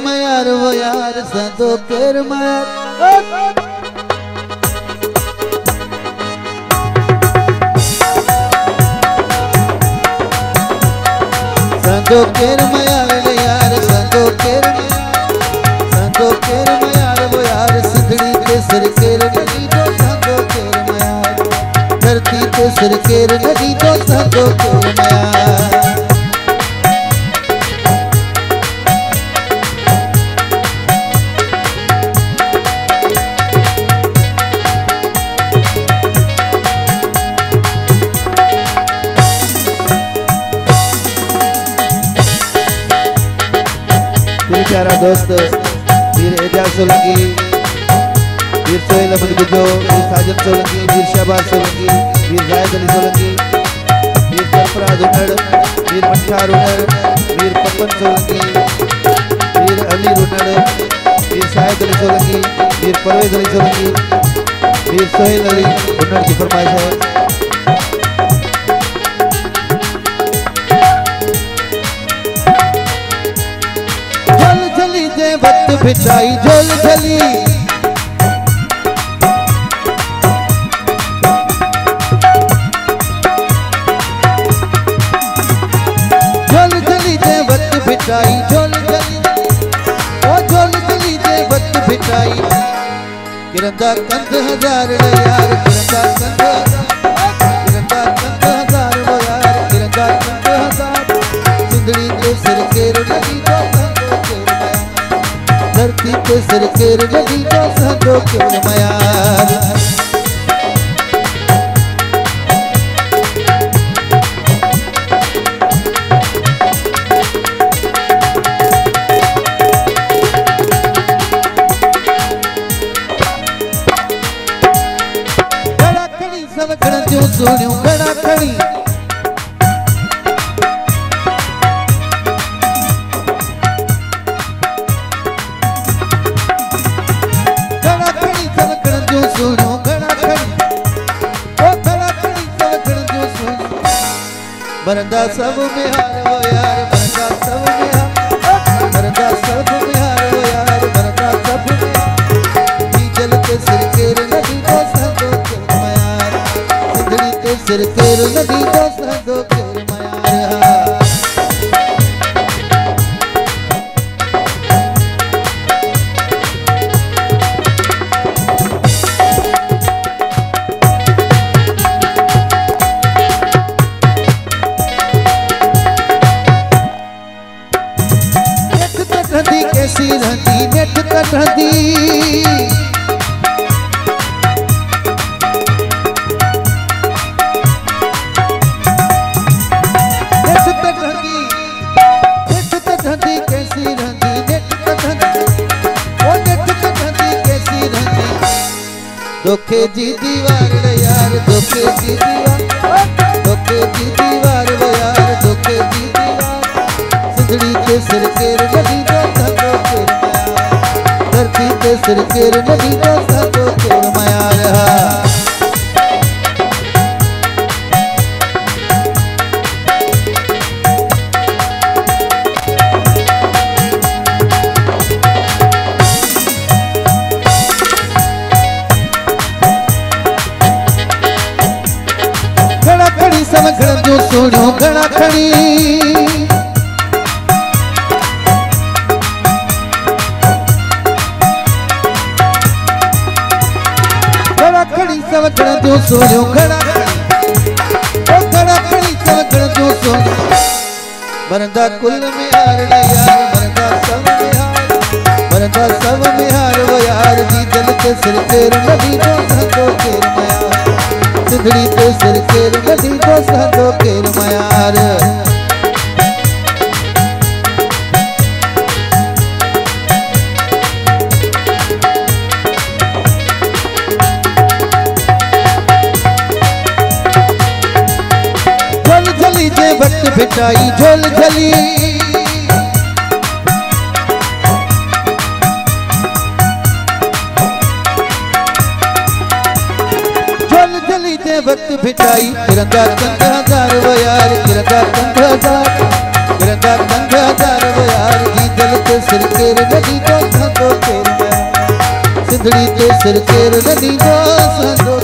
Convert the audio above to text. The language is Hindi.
मयार वो यार संदो केर मयार संदो केर मयार यार संदो केर मयार वो यार सिंधड़ी के सिर केर नदी तो संदो केर मयार धरती के सिर केर नदी तो संदो केर मयार प्यारा दोस्त वीर एजाज सोलंकी, वीर सोहेल अहमद गुज्जो, वीर साजन सोलंकी, वीर शहबाज सोलंकी, वीर जायद अली सोलंकी, वीर सरफराज उनड़, वीर मंठार उनड़, वीर पप्पन सोलंकी, वीर अली उनड़, वीर शाहिद अली सोलंकी, वीर परवेज अली सोलंकी, वीर सोहेल अली उनड़ की फरमाइश है। वक्त बिछाई झोल झली जे वक्त बिछाई झोल झली ओ झोल झली जे वक्त बिछाई किरंदा कंध हजार यार किरंदा कंध हजार वो यार किरंदा कंध हजार सिंधड़ी के सिर केर नदी तो धरती के सिर केर नदी तो संदो केर मयार घड़ा खड़ी सब खड़ा जो सोनियो घड़ा खड़ी बरदा सब में हार वो यार बरदा सब में हार बरदा सब में हार वो यार बरदा सब में जल के सिर केर नदी तो संदो केर मयार सिंधड़ी के सिर केर नदी तो संदो केर मयार कैसी रहती नेट कटहदी नेट कटहदी कैसी रहती नेट कटहदी ओ नेट कटहदी कैसी रहती धोखे जी दीवार यार धोखे जी दीवार वो यार धोखे जी दीवार सिंधड़ी के सिर केर नदी धरती के सिर केर नदी तो संदो केर मयार घड़ा खड़ी सब खड़ा जो सोनियो घड़ा खड़ी सब खड़ा जो सोनियो घड़ा खड़ी सब खड़ा जो सोनियो बरदा कुल में हार यार बरदा सब में हार वो यार जी जल के सिर केर नदी तो संदो केर मयार सिंधड़ी के सिर केर नदी तो संदो केर मयार वक्त बिछाई झोल झली झोल झली जे वक्त बिछाई किरंदा कंध हजार वो यार किरंदा कंध हजार वो यार जी जल के सिर केर नदी जो संदो केर में सिंधड़ी ते सिर केर नदी जो संदो